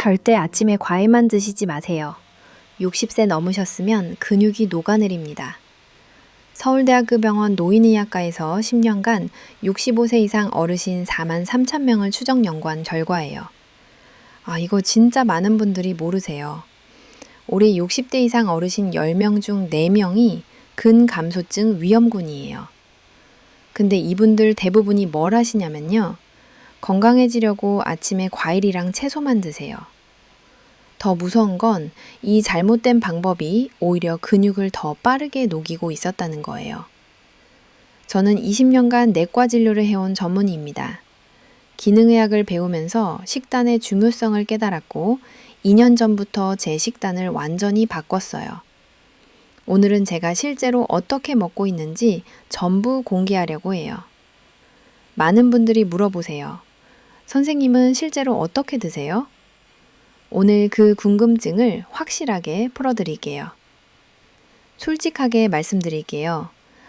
절대 아침에 과일만 드시지 마세요. 60세 넘으셨으면 근육이 녹아내립니다. 서울대학교 병원 노인의학과에서 10년간 65세 이상 어르신 4만 3천 명을 추적 연구한 결과예요. 이거 진짜 많은 분들이 모르세요. 올해 60대 이상 어르신 10명 중 4명이 근감소증 위험군이에요. 근데 이분들 대부분이 뭘 하시냐면요. 건강해지려고 아침에 과일이랑 채소만 드세요. 더 무서운 건 이 잘못된 방법이 오히려 근육을 더 빠르게 녹이고 있었다는 거예요. 저는 20년간 내과 진료를 해온 전문의입니다. 기능의학을 배우면서 식단의 중요성을 깨달았고 2년 전부터 제 식단을 완전히 바꿨어요. 오늘은 제가 실제로 어떻게 먹고 있는지 전부 공개하려고 해요. 많은 분들이 물어보세요. 선생님은 실제로 어떻게 드세요? 오늘 그 궁금증을 확실하게 풀어드릴게요. 솔직하게 말씀드릴게요.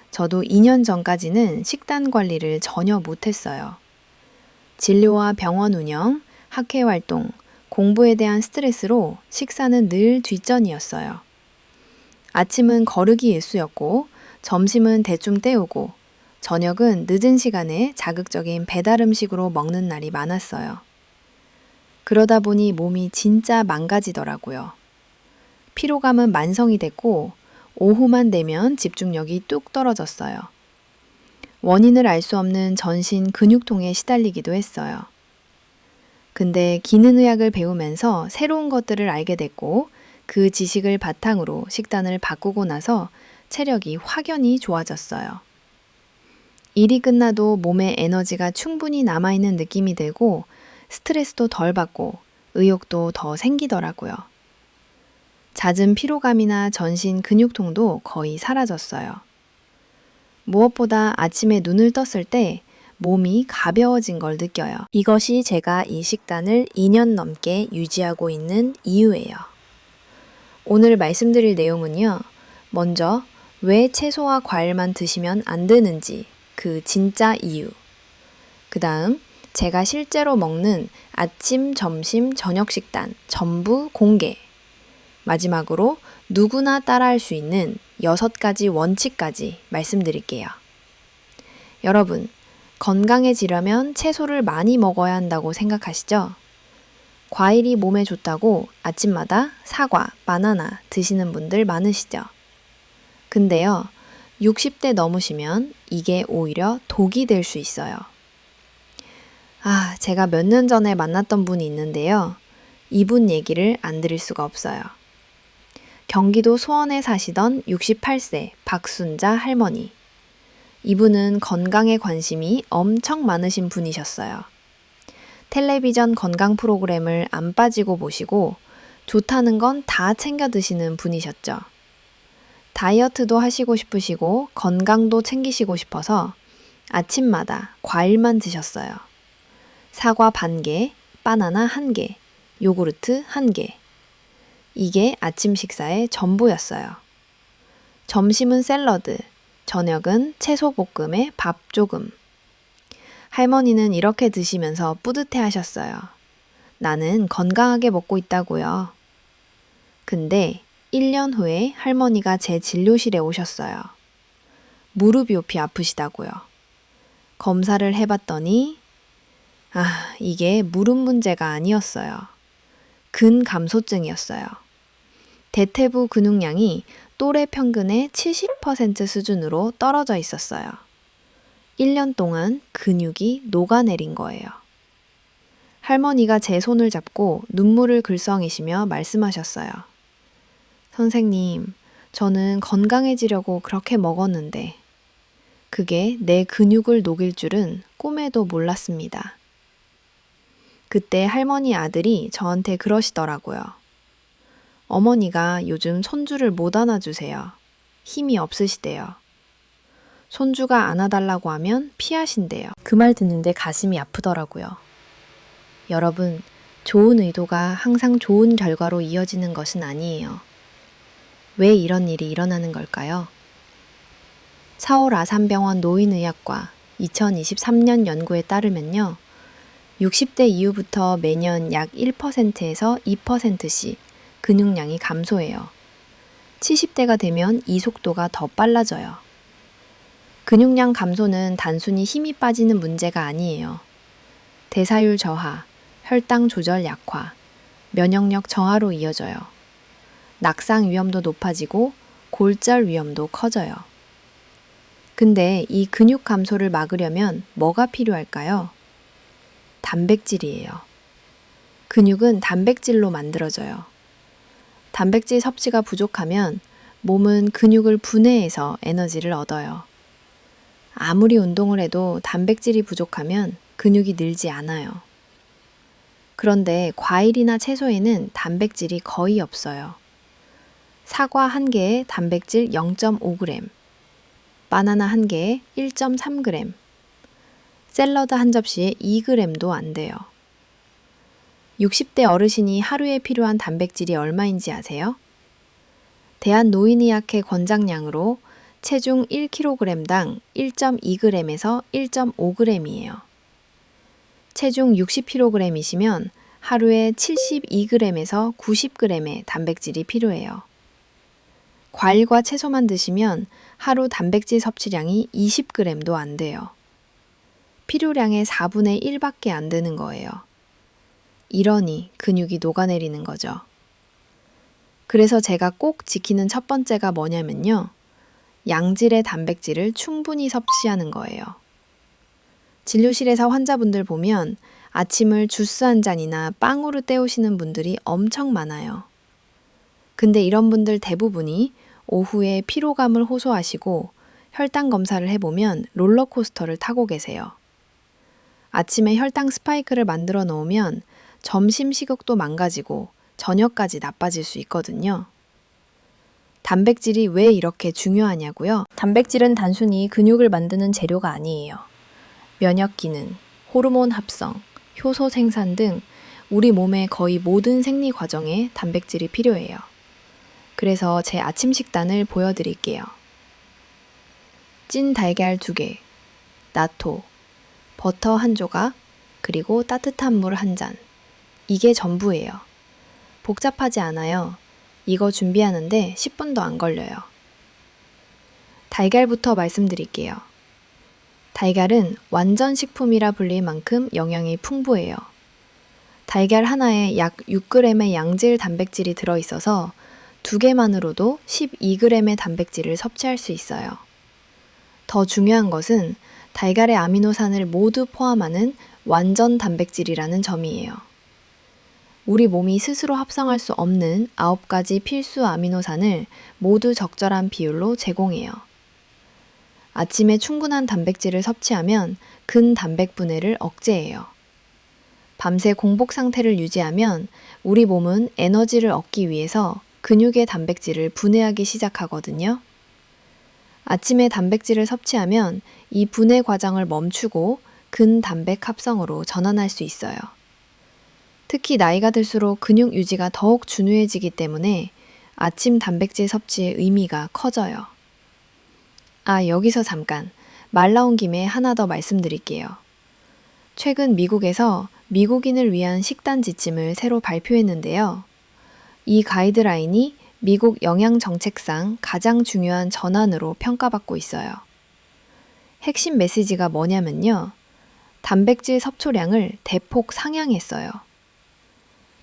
저도 2년 전까지는 식단 관리를 전혀 못했어요. 진료와 병원 운영, 학회 활동, 공부에 대한 스트레스로 식사는 늘 뒷전이었어요. 아침은 거르기 일쑤였고, 점심은 대충 때우고, 저녁은 늦은 시간에 자극적인 배달 음식으로 먹는 날이 많았어요. 그러다 보니 몸이 진짜 망가지더라고요. 피로감은 만성이 됐고, 오후만 되면 집중력이 뚝 떨어졌어요. 원인을 알 수 없는 전신 근육통에 시달리기도 했어요. 근데 기능의학을 배우면서 새로운 것들을 알게 됐고, 그 지식을 바탕으로 식단을 바꾸고 나서 체력이 확연히 좋아졌어요. 일이 끝나도 몸에 에너지가 충분히 남아있는 느낌이 들고, 스트레스도 덜 받고 의욕도 더 생기더라고요. 잦은 피로감이나 전신 근육통도 거의 사라졌어요. 무엇보다 아침에 눈을 떴을 때 몸이 가벼워진 걸 느껴요. 이것이 제가 이 식단을 2년 넘게 유지하고 있는 이유예요. 오늘 말씀드릴 내용은요. 먼저 왜 채소와 과일만 드시면 안 되는지 그 진짜 이유. 그 다음 제가 실제로 먹는 아침, 점심, 저녁 식단 전부 공개. 마지막으로 누구나 따라할 수 있는 6가지 원칙까지 말씀드릴게요. 여러분, 건강해지려면 채소를 많이 먹어야 한다고 생각하시죠? 과일이 몸에 좋다고 아침마다 사과, 바나나 드시는 분들 많으시죠? 근데요, 60대 넘으시면 이게 오히려 독이 될 수 있어요. 제가 몇 년 전에 만났던 분이 있는데요. 이분 얘기를 안 드릴 수가 없어요. 경기도 수원에 사시던 68세 박순자 할머니. 이분은 건강에 관심이 엄청 많으신 분이셨어요. 텔레비전 건강 프로그램을 안 빠지고 보시고 좋다는 건 다 챙겨 드시는 분이셨죠. 다이어트도 하시고 싶으시고 건강도 챙기시고 싶어서 아침마다 과일만 드셨어요. 사과 반 개, 바나나 1개, 요구르트 1개. 이게 아침 식사의 전부였어요. 점심은 샐러드, 저녁은 채소 볶음에 밥 조금. 할머니는 이렇게 드시면서 뿌듯해 하셨어요. 나는 건강하게 먹고 있다고요. 근데 1년 후에 할머니가 제 진료실에 오셨어요. 무릎이 높이 아프시다고요. 검사를 해봤더니 이게 무릎 문제가 아니었어요. 근감소증이었어요. 대퇴부 근육량이 또래 평균의 70% 수준으로 떨어져 있었어요. 1년 동안 근육이 녹아내린 거예요. 할머니가 제 손을 잡고 눈물을 글썽이시며 말씀하셨어요. 선생님, 저는 건강해지려고 그렇게 먹었는데 그게 내 근육을 녹일 줄은 꿈에도 몰랐습니다. 그때 할머니 아들이 저한테 그러시더라고요. 어머니가 요즘 손주를 못 안아주세요. 힘이 없으시대요. 손주가 안아달라고 하면 피하신대요. 그 말 듣는데 가슴이 아프더라고요. 여러분, 좋은 의도가 항상 좋은 결과로 이어지는 것은 아니에요. 왜 이런 일이 일어나는 걸까요? 서울 아산병원 노인의학과 2023년 연구에 따르면요. 60대 이후부터 매년 약 1%에서 2%씩 근육량이 감소해요. 70대가 되면 이 속도가 더 빨라져요. 근육량 감소는 단순히 힘이 빠지는 문제가 아니에요. 대사율 저하, 혈당 조절 약화, 면역력 저하로 이어져요. 낙상 위험도 높아지고 골절 위험도 커져요. 근데 이 근육 감소를 막으려면 뭐가 필요할까요? 단백질이에요. 근육은 단백질로 만들어져요. 단백질 섭취가 부족하면 몸은 근육을 분해해서 에너지를 얻어요. 아무리 운동을 해도 단백질이 부족하면 근육이 늘지 않아요. 그런데 과일이나 채소에는 단백질이 거의 없어요. 사과 1개에 단백질 0.5g, 바나나 1개에 1.3g, 샐러드 한 접시에 2g도 안 돼요. 60대 어르신이 하루에 필요한 단백질이 얼마인지 아세요? 대한노인의학회 권장량으로 체중 1kg당 1.2g에서 1.5g이에요. 체중 60kg이시면 하루에 72g에서 90g의 단백질이 필요해요. 과일과 채소만 드시면 하루 단백질 섭취량이 20g도 안 돼요. 필요량의 4분의 1밖에 안 되는 거예요. 이러니 근육이 녹아내리는 거죠. 그래서 제가 꼭 지키는 첫 번째가 뭐냐면요. 양질의 단백질을 충분히 섭취하는 거예요. 진료실에서 환자분들 보면 아침을 주스 한 잔이나 빵으로 때우시는 분들이 엄청 많아요. 근데 이런 분들 대부분이 오후에 피로감을 호소하시고 혈당 검사를 해보면 롤러코스터를 타고 계세요. 아침에 혈당 스파이크를 만들어 놓으면 점심 식욕도 망가지고 저녁까지 나빠질 수 있거든요. 단백질이 왜 이렇게 중요하냐고요? 단백질은 단순히 근육을 만드는 재료가 아니에요. 면역 기능, 호르몬 합성, 효소 생산 등 우리 몸의 거의 모든 생리 과정에 단백질이 필요해요. 그래서 제 아침 식단을 보여드릴게요. 찐 달걀 2개, 나토, 버터 1조각, 그리고 따뜻한 물 1잔. 이게 전부예요. 복잡하지 않아요. 이거 준비하는데 10분도 안 걸려요. 달걀부터 말씀드릴게요. 달걀은 완전 식품이라 불릴 만큼 영양이 풍부해요. 달걀 하나에 약 6g의 양질 단백질이 들어있어서 2개만으로도 12g의 단백질을 섭취할 수 있어요. 더 중요한 것은 달걀의 아미노산을 모두 포함하는 완전 단백질이라는 점이에요. 우리 몸이 스스로 합성할 수 없는 9가지 필수 아미노산을 모두 적절한 비율로 제공해요. 아침에 충분한 단백질을 섭취하면 근단백 분해를 억제해요. 밤새 공복 상태를 유지하면 우리 몸은 에너지를 얻기 위해서 근육의 단백질을 분해하기 시작하거든요. 아침에 단백질을 섭취하면 이 분해 과정을 멈추고 근단백 합성으로 전환할 수 있어요. 특히 나이가 들수록 근육 유지가 더욱 중요해지기 때문에 아침 단백질 섭취의 의미가 커져요. 여기서 잠깐 말 나온 김에 하나 더 말씀드릴게요. 최근 미국에서 미국인을 위한 식단 지침을 새로 발표했는데요. 이 가이드라인이 미국 영양정책상 가장 중요한 전환으로 평가받고 있어요. 핵심 메시지가 뭐냐면요. 단백질 섭취량을 대폭 상향했어요.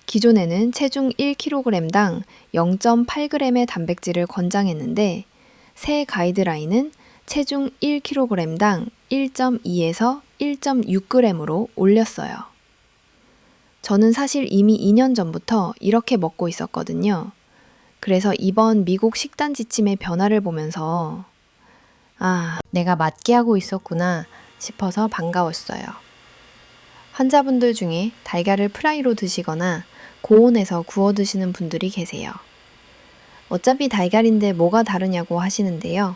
기존에는 체중 1kg당 0.8g의 단백질을 권장했는데 새 가이드라인은 체중 1kg당 1.2에서 1.6g으로 올렸어요. 저는 사실 이미 2년 전부터 이렇게 먹고 있었거든요. 그래서 이번 미국 식단 지침의 변화를 보면서 내가 맞게 하고 있었구나 싶어서 반가웠어요. 환자분들 중에 달걀을 프라이로 드시거나 고온에서 구워 드시는 분들이 계세요. 어차피 달걀인데 뭐가 다르냐고 하시는데요.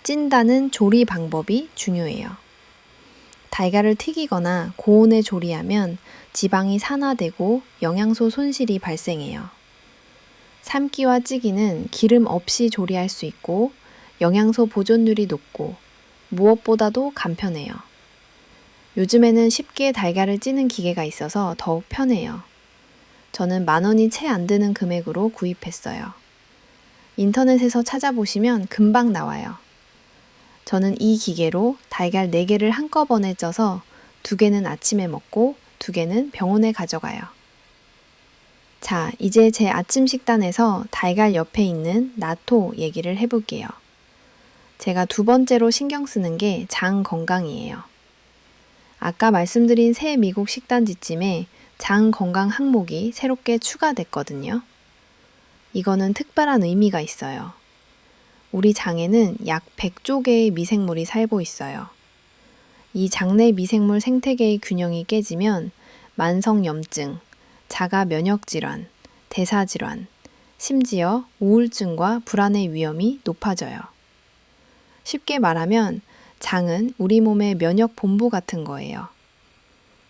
찐다는 조리 방법이 중요해요. 달걀을 튀기거나 고온에 조리하면 지방이 산화되고 영양소 손실이 발생해요. 삶기와 찌기는 기름 없이 조리할 수 있고 영양소 보존율이 높고 무엇보다도 간편해요. 요즘에는 쉽게 달걀을 찌는 기계가 있어서 더욱 편해요. 저는 10,000원이 채 안 드는 금액으로 구입했어요. 인터넷에서 찾아보시면 금방 나와요. 저는 이 기계로 달걀 4개를 한꺼번에 쪄서 2개는 아침에 먹고 2개는 병원에 가져가요. 자, 이제 제 아침 식단에서 달걀 옆에 있는 나토 얘기를 해볼게요. 제가 2번째로 신경 쓰는 게 장 건강이에요. 아까 말씀드린 새 미국 식단지침에 장 건강 항목이 새롭게 추가됐거든요. 이거는 특별한 의미가 있어요. 우리 장에는 약 100조 개의 미생물이 살고 있어요. 이 장내 미생물 생태계의 균형이 깨지면 만성염증, 자가 면역질환, 대사질환, 심지어 우울증과 불안의 위험이 높아져요. 쉽게 말하면 장은 우리 몸의 면역 본부 같은 거예요.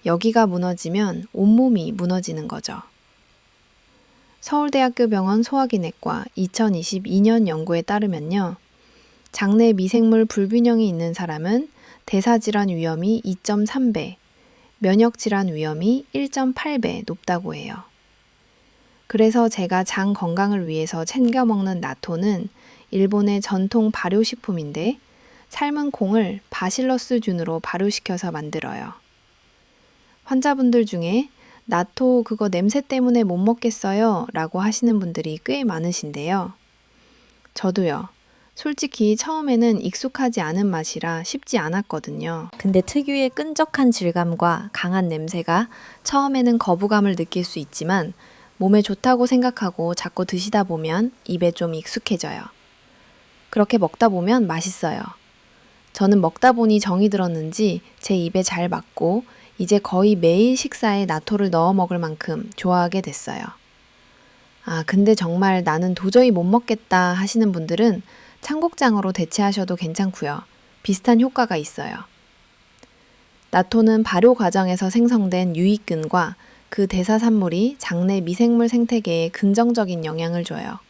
여기가 무너지면 온몸이 무너지는 거죠. 서울대학교 병원 소화기내과 2022년 연구에 따르면요. 장내 미생물 불균형이 있는 사람은 대사질환 위험이 2.3배, 면역질환 위험이 1.8배 높다고 해요. 그래서 제가 장 건강을 위해서 챙겨 먹는 나토는 일본의 전통 발효식품인데 삶은 콩을 바실러스균으로 발효시켜서 만들어요. 환자분들 중에 나토 그거 냄새 때문에 못 먹겠어요 라고 하시는 분들이 꽤 많으신데요. 저도요. 솔직히 처음에는 익숙하지 않은 맛이라 쉽지 않았거든요. 근데 특유의 끈적한 질감과 강한 냄새가 처음에는 거부감을 느낄 수 있지만 몸에 좋다고 생각하고 자꾸 드시다 보면 입에 좀 익숙해져요. 그렇게 먹다 보면 맛있어요. 저는 먹다 보니 정이 들었는지 제 입에 잘 맞고 이제 거의 매일 식사에 나토를 넣어 먹을 만큼 좋아하게 됐어요. 아, 근데 정말 나는 도저히 못 먹겠다 하시는 분들은 청국장으로 대체하셔도 괜찮고요. 비슷한 효과가 있어요. 나토는 발효 과정에서 생성된 유익균과 그 대사산물이 장내 미생물 생태계에 긍정적인 영향을 줘요.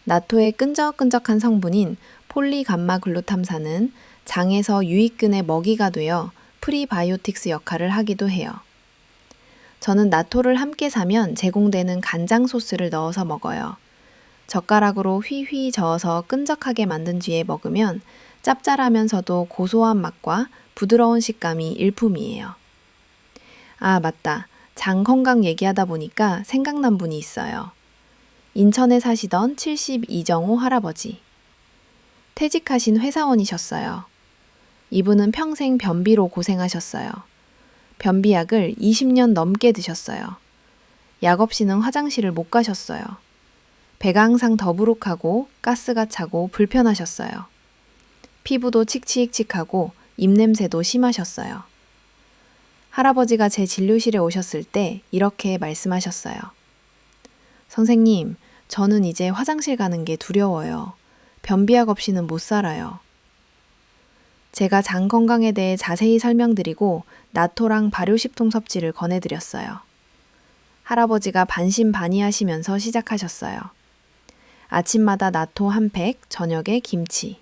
나토의 끈적끈적한 성분인 폴리감마글루탐산은 장에서 유익균의 먹이가 되어 프리바이오틱스 역할을 하기도 해요. 저는 나토를 함께 사면 제공되는 간장 소스를 넣어서 먹어요. 젓가락으로 휘휘 저어서 끈적하게 만든 뒤에 먹으면 짭짤하면서도 고소한 맛과 부드러운 식감이 일품이에요. 아, 맞다. 장 건강 얘기하다 보니까 생각난 분이 있어요. 인천에 사시던 72정호 할아버지. 퇴직하신 회사원이셨어요. 이분은 평생 변비로 고생하셨어요. 변비약을 20년 넘게 드셨어요. 약 없이는 화장실을 못 가셨어요. 배가 항상 더부룩하고 가스가 차고 불편하셨어요. 피부도 칙칙칙하고 입냄새도 심하셨어요. 할아버지가 제 진료실에 오셨을 때 이렇게 말씀하셨어요. 선생님, 저는 이제 화장실 가는 게 두려워요. 변비약 없이는 못 살아요. 제가 장 건강에 대해 자세히 설명드리고 나토랑 발효식품 섭취를 권해드렸어요. 할아버지가 반신반의하시면서 시작하셨어요. 아침마다 나토 한 팩, 저녁에 김치.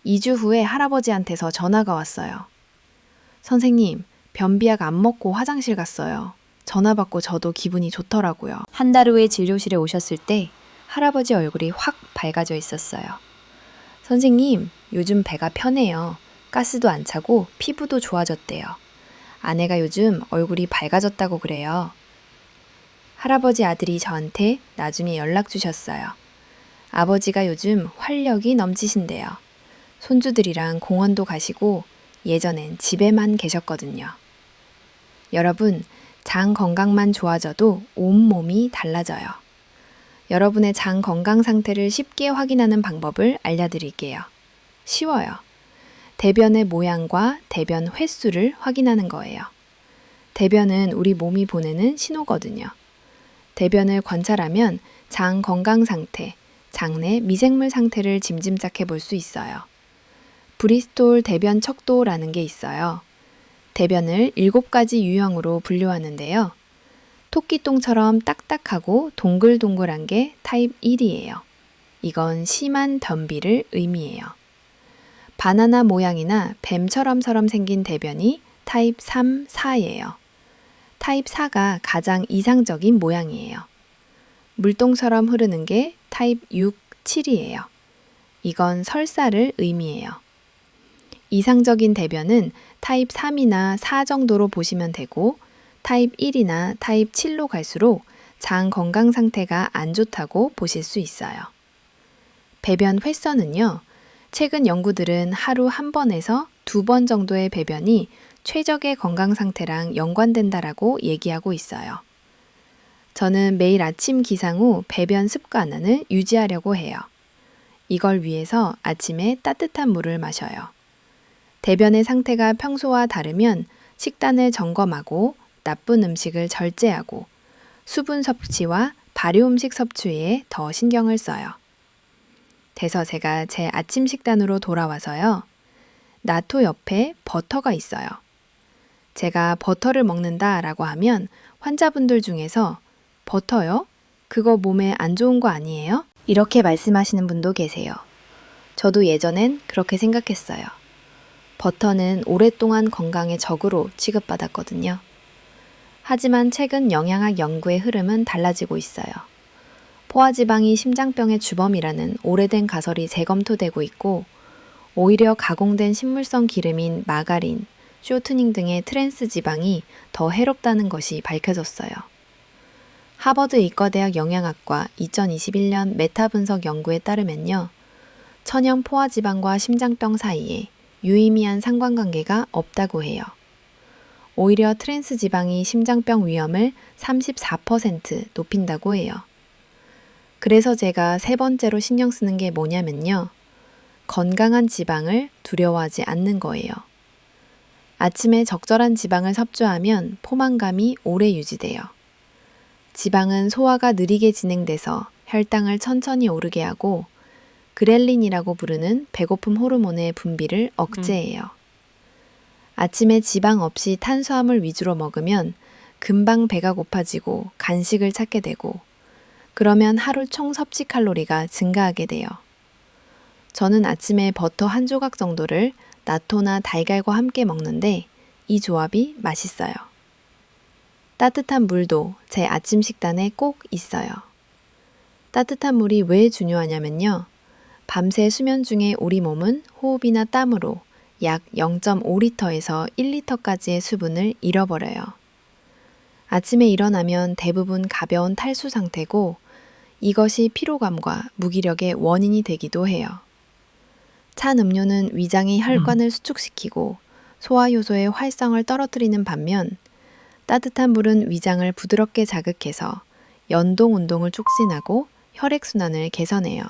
2주 후에 할아버지한테서 전화가 왔어요. 선생님, 변비약 안 먹고 화장실 갔어요. 전화 받고 저도 기분이 좋더라고요. 한 달 후에 진료실에 오셨을 때 할아버지 얼굴이 확 밝아져 있었어요. 선생님, 요즘 배가 편해요. 가스도 안 차고 피부도 좋아졌대요. 아내가 요즘 얼굴이 밝아졌다고 그래요. 할아버지 아들이 저한테 나중에 연락 주셨어요. 아버지가 요즘 활력이 넘치신대요. 손주들이랑 공원도 가시고 예전엔 집에만 계셨거든요. 여러분, 장 건강만 좋아져도 온몸이 달라져요. 여러분의 장 건강 상태를 쉽게 확인하는 방법을 알려드릴게요. 쉬워요. 대변의 모양과 대변 횟수를 확인하는 거예요. 대변은 우리 몸이 보내는 신호거든요. 대변을 관찰하면 장 건강 상태, 장내 미생물 상태를 짐작해 볼 수 있어요. 브리스톨 대변 척도라는 게 있어요. 대변을 7가지 유형으로 분류하는데요. 토끼똥처럼 딱딱하고 동글동글한 게 타입 1이에요. 이건 심한 변비를 의미해요. 바나나 모양이나 뱀처럼 생긴 대변이 타입 3, 4예요. 타입 4가 가장 이상적인 모양이에요. 물똥처럼 흐르는 게 타입 6, 7이에요. 이건 설사를 의미해요. 이상적인 대변은 타입 3이나 4 정도로 보시면 되고 타입 1이나 타입 7로 갈수록 장 건강 상태가 안 좋다고 보실 수 있어요. 배변 횟선은요. 최근 연구들은 하루 1번에서 2번 정도의 배변이 최적의 건강 상태랑 연관된다라고 얘기하고 있어요. 저는 매일 아침 기상 후 배변 습관을 유지하려고 해요. 이걸 위해서 아침에 따뜻한 물을 마셔요. 대변의 상태가 평소와 다르면 식단을 점검하고 나쁜 음식을 절제하고 수분 섭취와 발효 음식 섭취에 더 신경을 써요. 돼서 제가 제 아침 식단으로 돌아와서요. 나토 옆에 버터가 있어요. 제가 버터를 먹는다라고 하면 환자분들 중에서 버터요? 그거 몸에 안 좋은 거 아니에요? 이렇게 말씀하시는 분도 계세요. 저도 예전엔 그렇게 생각했어요. 버터는 오랫동안 건강의 적으로 취급받았거든요. 하지만 최근 영양학 연구의 흐름은 달라지고 있어요. 포화지방이 심장병의 주범이라는 오래된 가설이 재검토되고 있고 오히려 가공된 식물성 기름인 마가린, 쇼트닝 등의 트랜스 지방이 더 해롭다는 것이 밝혀졌어요. 하버드 의과대학 영양학과 2021년 메타 분석 연구에 따르면요. 천연 포화지방과 심장병 사이에 유의미한 상관관계가 없다고 해요. 오히려 트랜스 지방이 심장병 위험을 34% 높인다고 해요. 그래서 제가 세 번째로 신경 쓰는 게 뭐냐면요. 건강한 지방을 두려워하지 않는 거예요. 아침에 적절한 지방을 섭취하면 포만감이 오래 유지돼요. 지방은 소화가 느리게 진행돼서 혈당을 천천히 오르게 하고 그렐린이라고 부르는 배고픔 호르몬의 분비를 억제해요. 아침에 지방 없이 탄수화물 위주로 먹으면 금방 배가 고파지고 간식을 찾게 되고 그러면 하루 총 섭취 칼로리가 증가하게 돼요. 저는 아침에 버터 한 조각 정도를 나토나 달걀과 함께 먹는데 이 조합이 맛있어요. 따뜻한 물도 제 아침 식단에 꼭 있어요. 따뜻한 물이 왜 중요하냐면요. 밤새 수면 중에 우리 몸은 호흡이나 땀으로 약 0.5리터에서 1리터까지의 수분을 잃어버려요. 아침에 일어나면 대부분 가벼운 탈수 상태고 이것이 피로감과 무기력의 원인이 되기도 해요. 찬 음료는 위장의 혈관을 수축시키고 소화효소의 활성을 떨어뜨리는 반면 따뜻한 물은 위장을 부드럽게 자극해서 연동 운동을 촉진하고 혈액순환을 개선해요.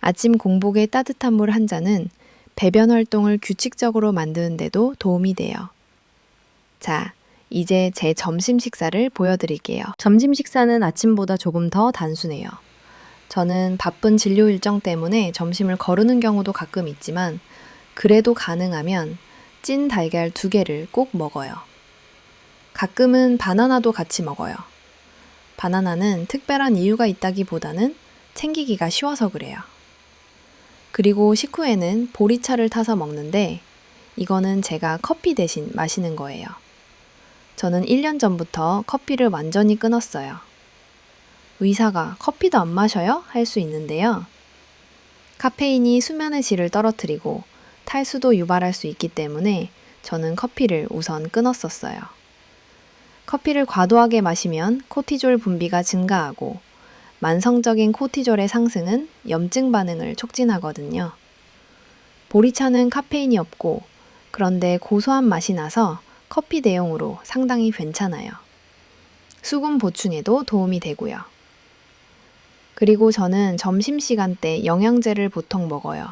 아침 공복에 따뜻한 물 한 잔은 배변 활동을 규칙적으로 만드는 데도 도움이 돼요. 자, 이제 제 점심 식사를 보여드릴게요. 점심 식사는 아침보다 조금 더 단순해요. 저는 바쁜 진료 일정 때문에 점심을 거르는 경우도 가끔 있지만 그래도 가능하면 찐 달걀 2개를 꼭 먹어요. 가끔은 바나나도 같이 먹어요. 바나나는 특별한 이유가 있다기보다는 챙기기가 쉬워서 그래요. 그리고 식후에는 보리차를 타서 먹는데 이거는 제가 커피 대신 마시는 거예요. 저는 1년 전부터 커피를 완전히 끊었어요. 의사가 커피도 안 마셔요? 할 수 있는데요. 카페인이 수면의 질을 떨어뜨리고 탈수도 유발할 수 있기 때문에 저는 커피를 우선 끊었었어요. 커피를 과도하게 마시면 코티졸 분비가 증가하고 만성적인 코티졸의 상승은 염증 반응을 촉진하거든요. 보리차는 카페인이 없고 그런데 고소한 맛이 나서 커피 대용으로 상당히 괜찮아요. 수분 보충에도 도움이 되고요. 그리고 저는 점심시간대 영양제를 보통 먹어요.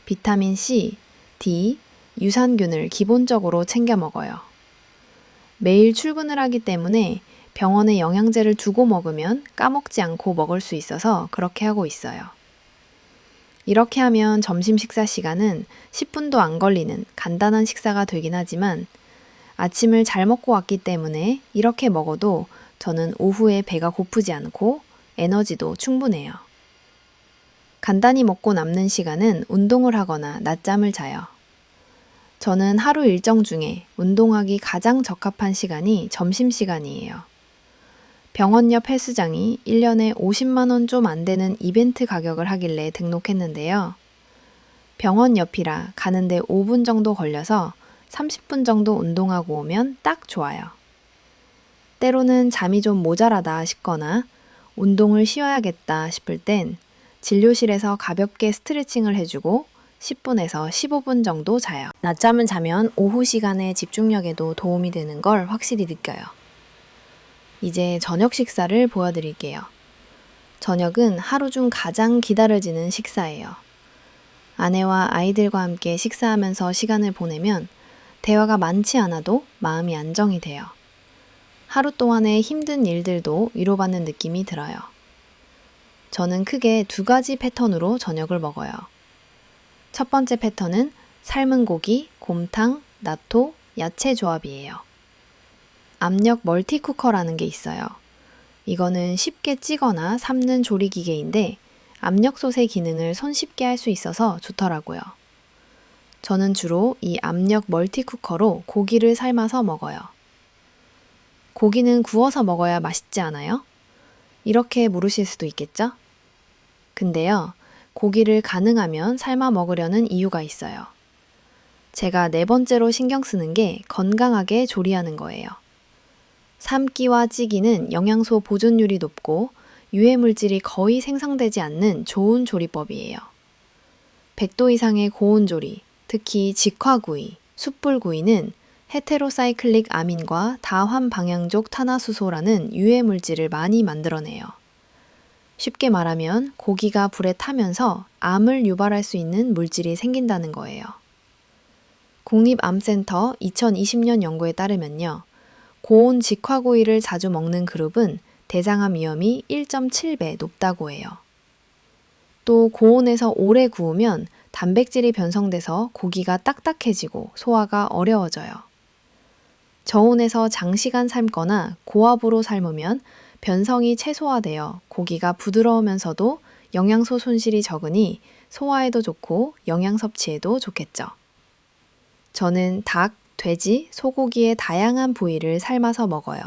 비타민 C, D, 유산균을 기본적으로 챙겨 먹어요. 매일 출근을 하기 때문에 병원에 영양제를 두고 먹으면 까먹지 않고 먹을 수 있어서 그렇게 하고 있어요. 이렇게 하면 점심 식사 시간은 10분도 안 걸리는 간단한 식사가 되긴 하지만 아침을 잘 먹고 왔기 때문에 이렇게 먹어도 저는 오후에 배가 고프지 않고 에너지도 충분해요. 간단히 먹고 남는 시간은 운동을 하거나 낮잠을 자요. 저는 하루 일정 중에 운동하기 가장 적합한 시간이 점심시간이에요. 병원 옆 헬스장이 1년에 50만 원 좀 안 되는 이벤트 가격을 하길래 등록했는데요. 병원 옆이라 가는데 5분 정도 걸려서 30분 정도 운동하고 오면 딱 좋아요. 때로는 잠이 좀 모자라다 싶거나 운동을 쉬어야겠다 싶을 땐 진료실에서 가볍게 스트레칭을 해주고 10분에서 15분 정도 자요. 낮잠을 자면 오후 시간에 집중력에도 도움이 되는 걸 확실히 느껴요. 이제 저녁 식사를 보여드릴게요. 저녁은 하루 중 가장 기다려지는 식사예요. 아내와 아이들과 함께 식사하면서 시간을 보내면 대화가 많지 않아도 마음이 안정이 돼요. 하루 동안의 힘든 일들도 위로받는 느낌이 들어요. 저는 크게 2가지 패턴으로 저녁을 먹어요. 첫 번째 패턴은 삶은 고기, 곰탕, 나토, 야채 조합이에요. 압력 멀티쿠커라는 게 있어요. 이거는 쉽게 찌거나 삶는 조리기계인데 압력솥의 기능을 손쉽게 할 수 있어서 좋더라고요. 저는 주로 이 압력 멀티쿠커로 고기를 삶아서 먹어요. 고기는 구워서 먹어야 맛있지 않아요? 이렇게 물으실 수도 있겠죠? 근데요, 고기를 가능하면 삶아 먹으려는 이유가 있어요. 제가 4번째로 신경 쓰는 게 건강하게 조리하는 거예요. 삶기와 찌기는 영양소 보존율이 높고 유해물질이 거의 생성되지 않는 좋은 조리법이에요. 100도 이상의 고온 조리, 특히 직화구이, 숯불구이는 헤테로사이클릭 아민과 다환방향족 탄화수소라는 유해물질을 많이 만들어내요. 쉽게 말하면 고기가 불에 타면서 암을 유발할 수 있는 물질이 생긴다는 거예요. 국립암센터 2020년 연구에 따르면요. 고온 직화구이를 자주 먹는 그룹은 대장암 위험이 1.7배 높다고 해요. 또 고온에서 오래 구우면 단백질이 변성돼서 고기가 딱딱해지고 소화가 어려워져요. 저온에서 장시간 삶거나 고압으로 삶으면 변성이 최소화되어 고기가 부드러우면서도 영양소 손실이 적으니 소화에도 좋고 영양 섭취에도 좋겠죠. 저는 닭, 돼지, 소고기의 다양한 부위를 삶아서 먹어요.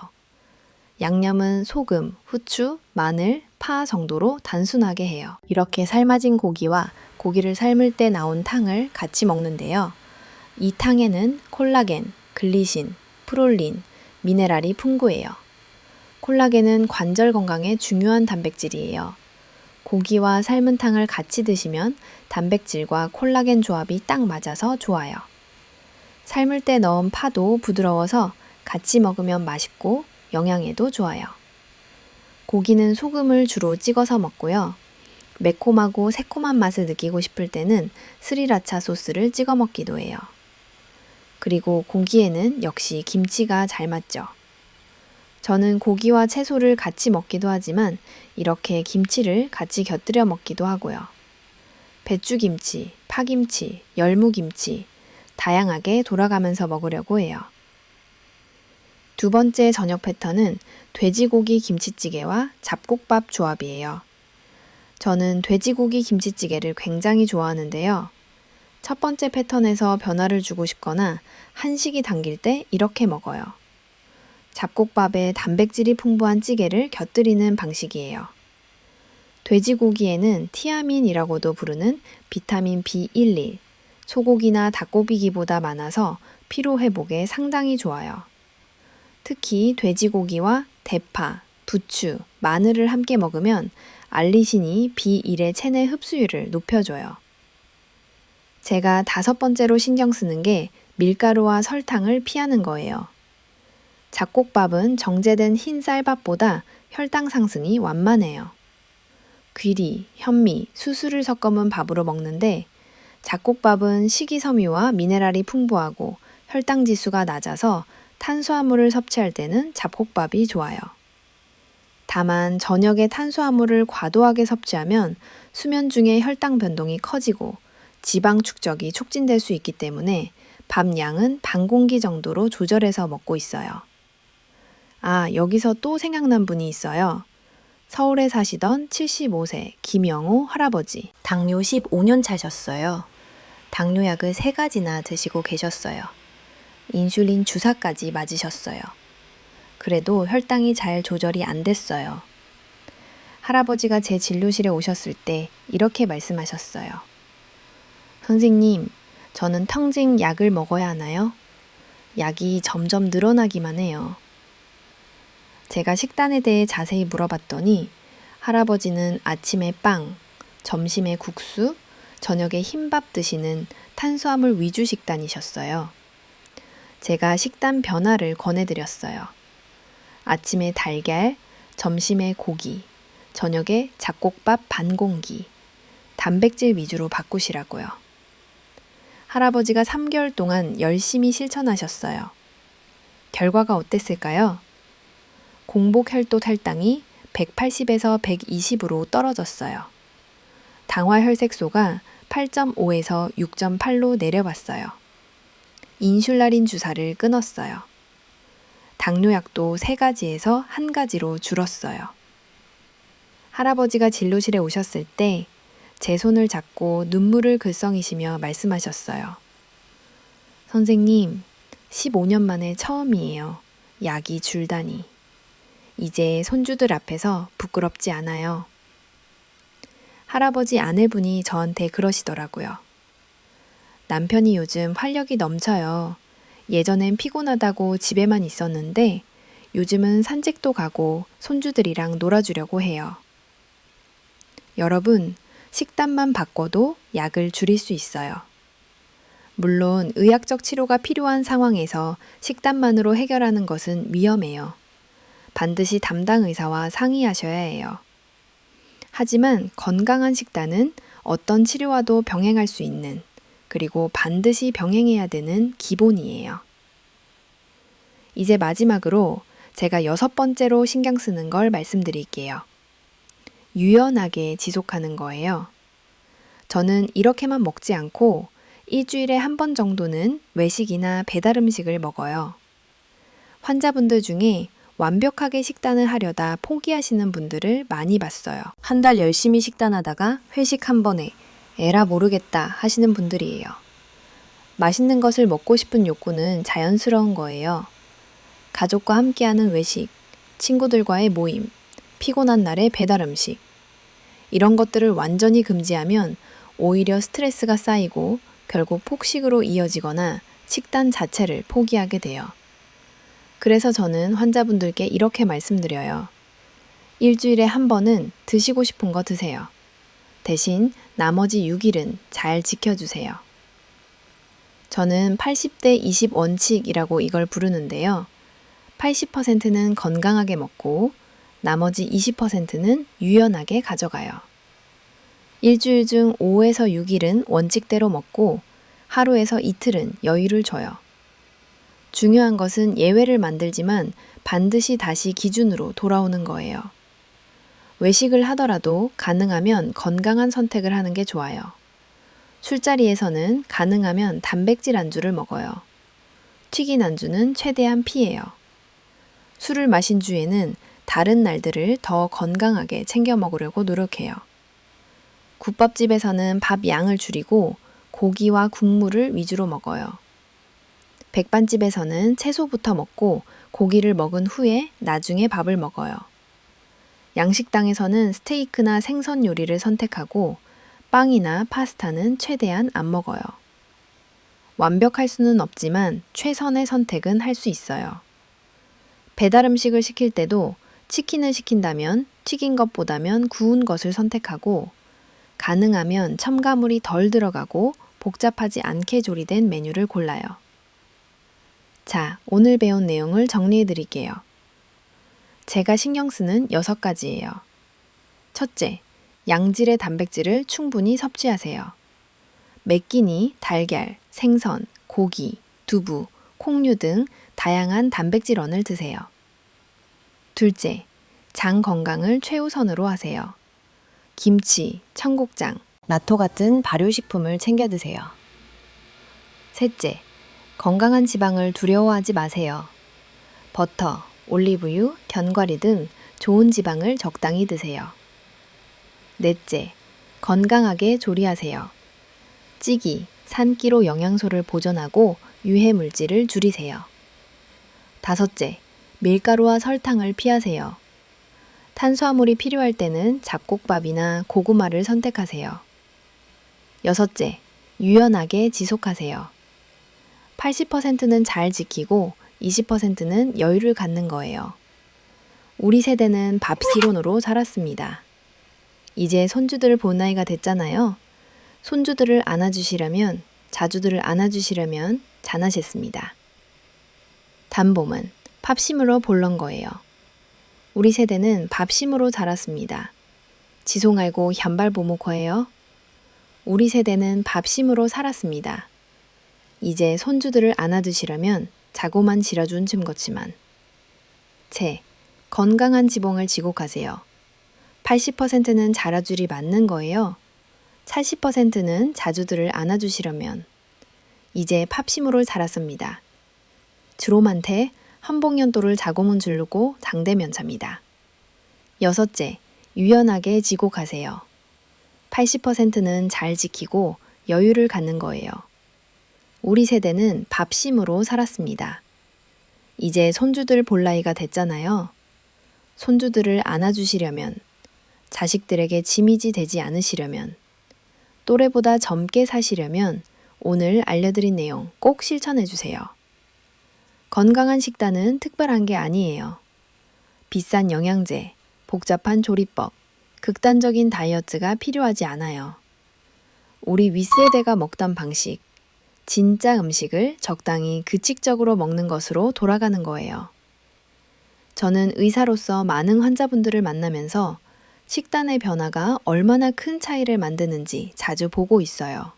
양념은 소금, 후추, 마늘, 파 정도로 단순하게 해요. 이렇게 삶아진 고기와 고기를 삶을 때 나온 탕을 같이 먹는데요. 이 탕에는 콜라겐, 글리신, 프롤린, 미네랄이 풍부해요. 콜라겐은 관절 건강에 중요한 단백질이에요. 고기와 삶은 탕을 같이 드시면 단백질과 콜라겐 조합이 딱 맞아서 좋아요. 삶을 때 넣은 파도 부드러워서 같이 먹으면 맛있고 영양에도 좋아요. 고기는 소금을 주로 찍어서 먹고요. 매콤하고 새콤한 맛을 느끼고 싶을 때는 스리라차 소스를 찍어 먹기도 해요. 그리고 고기에는 역시 김치가 잘 맞죠. 저는 고기와 채소를 같이 먹기도 하지만 이렇게 김치를 같이 곁들여 먹기도 하고요. 배추김치, 파김치, 열무김치, 다양하게 돌아가면서 먹으려고 해요. 2번째 저녁 패턴은 돼지고기 김치찌개와 잡곡밥 조합이에요. 저는 돼지고기 김치찌개를 굉장히 좋아하는데요. 첫 번째 패턴에서 변화를 주고 싶거나 한식이 당길 때 이렇게 먹어요. 잡곡밥에 단백질이 풍부한 찌개를 곁들이는 방식이에요. 돼지고기에는 티아민이라고도 부르는 비타민 B11, 소고기나 닭고기보다 많아서 피로 회복에 상당히 좋아요. 특히 돼지고기와 대파, 부추, 마늘을 함께 먹으면 알리신이 B1의 체내 흡수율을 높여줘요. 제가 5번째로 신경 쓰는 게 밀가루와 설탕을 피하는 거예요. 잡곡밥은 정제된 흰 쌀밥보다 혈당 상승이 완만해요. 귀리, 현미, 수수를 섞어 먹은 밥으로 먹는데 잡곡밥은 식이섬유와 미네랄이 풍부하고 혈당 지수가 낮아서 탄수화물을 섭취할 때는 잡곡밥이 좋아요. 다만 저녁에 탄수화물을 과도하게 섭취하면 수면 중에 혈당 변동이 커지고 지방 축적이 촉진될 수 있기 때문에 밥 양은 반 공기 정도로 조절해서 먹고 있어요. 아, 여기서 또 생각난 분이 있어요. 서울에 사시던 75세 김영호 할아버지. 당뇨 15년 차셨어요. 당뇨약을 3가지나 드시고 계셨어요. 인슐린 주사까지 맞으셨어요. 그래도 혈당이 잘 조절이 안 됐어요. 할아버지가 제 진료실에 오셨을 때 이렇게 말씀하셨어요. 선생님, 저는 평생 약을 먹어야 하나요? 약이 점점 늘어나기만 해요. 제가 식단에 대해 자세히 물어봤더니 할아버지는 아침에 빵, 점심에 국수, 저녁에 흰밥 드시는 탄수화물 위주 식단이셨어요. 제가 식단 변화를 권해드렸어요. 아침에 달걀, 점심에 고기, 저녁에 잡곡밥 반 공기, 단백질 위주로 바꾸시라고요. 할아버지가 3개월 동안 열심히 실천하셨어요. 결과가 어땠을까요? 공복 혈도 혈당이 180에서 120으로 떨어졌어요. 당화 혈색소가 8.5에서 6.8로 내려왔어요. 인슐라린 주사를 끊었어요. 당뇨약도 3가지에서 1가지로 줄었어요. 할아버지가 진료실에 오셨을 때 제 손을 잡고 눈물을 글썽이시며 말씀하셨어요. 선생님, 15년 만에 처음이에요. 약이 줄다니. 이제 손주들 앞에서 부끄럽지 않아요. 할아버지 아내분이 저한테 그러시더라고요. 남편이 요즘 활력이 넘쳐요. 예전엔 피곤하다고 집에만 있었는데 요즘은 산책도 가고 손주들이랑 놀아주려고 해요. 여러분, 식단만 바꿔도 약을 줄일 수 있어요. 물론 의학적 치료가 필요한 상황에서 식단만으로 해결하는 것은 위험해요. 반드시 담당 의사와 상의하셔야 해요. 하지만 건강한 식단은 어떤 치료와도 병행할 수 있는, 그리고 반드시 병행해야 되는 기본이에요. 이제 마지막으로 제가 6번째로 신경 쓰는 걸 말씀드릴게요. 유연하게 지속하는 거예요. 저는 이렇게만 먹지 않고 일주일에 1번 정도는 외식이나 배달 음식을 먹어요. 환자분들 중에 완벽하게 식단을 하려다 포기하시는 분들을 많이 봤어요. 한 달 열심히 식단하다가 회식 1번에 에라 모르겠다 하시는 분들이에요. 맛있는 것을 먹고 싶은 욕구는 자연스러운 거예요. 가족과 함께하는 외식, 친구들과의 모임, 피곤한 날의 배달 음식. 이런 것들을 완전히 금지하면 오히려 스트레스가 쌓이고 결국 폭식으로 이어지거나 식단 자체를 포기하게 돼요. 그래서 저는 환자분들께 이렇게 말씀드려요. 일주일에 1번은 드시고 싶은 거 드세요. 대신 나머지 6일은 잘 지켜주세요. 저는 80대 20 원칙이라고 이걸 부르는데요. 80%는 건강하게 먹고 나머지 20%는 유연하게 가져가요. 일주일 중 5에서 6일은 원칙대로 먹고 하루에서 이틀은 여유를 줘요. 중요한 것은 예외를 만들지만 반드시 다시 기준으로 돌아오는 거예요. 외식을 하더라도 가능하면 건강한 선택을 하는 게 좋아요. 술자리에서는 가능하면 단백질 안주를 먹어요. 튀긴 안주는 최대한 피해요. 술을 마신 주에는 다른 날들을 더 건강하게 챙겨 먹으려고 노력해요. 국밥집에서는 밥 양을 줄이고 고기와 국물을 위주로 먹어요. 백반집에서는 채소부터 먹고 고기를 먹은 후에 나중에 밥을 먹어요. 양식당에서는 스테이크나 생선 요리를 선택하고 빵이나 파스타는 최대한 안 먹어요. 완벽할 수는 없지만 최선의 선택은 할 수 있어요. 배달 음식을 시킬 때도 치킨을 시킨다면 튀긴 것보다면 구운 것을 선택하고 가능하면 첨가물이 덜 들어가고 복잡하지 않게 조리된 메뉴를 골라요. 자, 오늘 배운 내용을 정리해 드릴게요. 제가 신경 쓰는 6가지예요. 첫째, 양질의 단백질을 충분히 섭취하세요. 매 끼니 달걀, 생선, 고기, 두부, 콩류 등 다양한 단백질원을 드세요. 둘째, 장 건강을 최우선으로 하세요. 김치, 청국장, 나토 같은 발효식품을 챙겨 드세요. 셋째, 건강한 지방을 두려워하지 마세요. 버터, 올리브유, 견과리 등 좋은 지방을 적당히 드세요. 넷째, 건강하게 조리하세요. 찌기, 산기로 영양소를 보존하고 유해 물질을 줄이세요. 다섯째, 밀가루와 설탕을 피하세요. 탄수화물이 필요할 때는 잡곡밥이나 고구마를 선택하세요. 여섯째, 유연하게 지속하세요. 80%는 잘 지키고 20%는 여유를 갖는 거예요. 우리 세대는 밥시론으로 살았습니다. 이제 손주들 볼 나이가 됐잖아요. 손주들을 안아주시려면, 자주들을 안아주시려면 잘하셨습니다. 단봄은 밥심으로 볼런 거예요. 우리 세대는 밥심으로 자랐습니다. 지송 알고 현발 보모커예요. 우리 세대는 밥심으로 살았습니다. 이제 손주들을 안아두시려면 자고만 지려준 쯤거지만. 체, 건강한 지붕을 지곡하세요. 80%는 자라줄이 맞는 거예요. 40%는 자주들을 안아주시려면. 이제 팝심으로 자랐습니다. 주로만테 한복연도를 자고문 줄르고 장대면차입니다. 여섯째, 유연하게 지곡하세요. 80%는 잘 지키고 여유를 갖는 거예요. 우리 세대는 밥심으로 살았습니다. 이제 손주들 볼 나이가 됐잖아요. 손주들을 안아주시려면, 자식들에게 지미지 되지 않으시려면, 또래보다 젊게 사시려면 오늘 알려드린 내용 꼭 실천해 주세요. 건강한 식단은 특별한 게 아니에요. 비싼 영양제, 복잡한 조리법, 극단적인 다이어트가 필요하지 않아요. 우리 윗세대가 먹던 방식, 진짜 음식을 적당히 규칙적으로 먹는 것으로 돌아가는 거예요. 저는 의사로서 많은 환자분들을 만나면서 식단의 변화가 얼마나 큰 차이를 만드는지 자주 보고 있어요.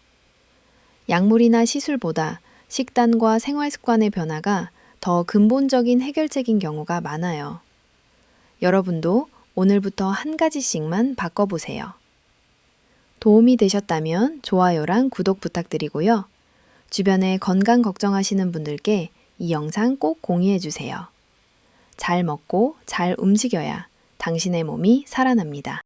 약물이나 시술보다 식단과 생활 습관의 변화가 더 근본적인 해결책인 경우가 많아요. 여러분도 오늘부터 한 가지씩만 바꿔보세요. 도움이 되셨다면 좋아요랑 구독 부탁드리고요. 주변에 건강 걱정하시는 분들께 이 영상 꼭 공유해 주세요. 잘 먹고 잘 움직여야 당신의 몸이 살아납니다.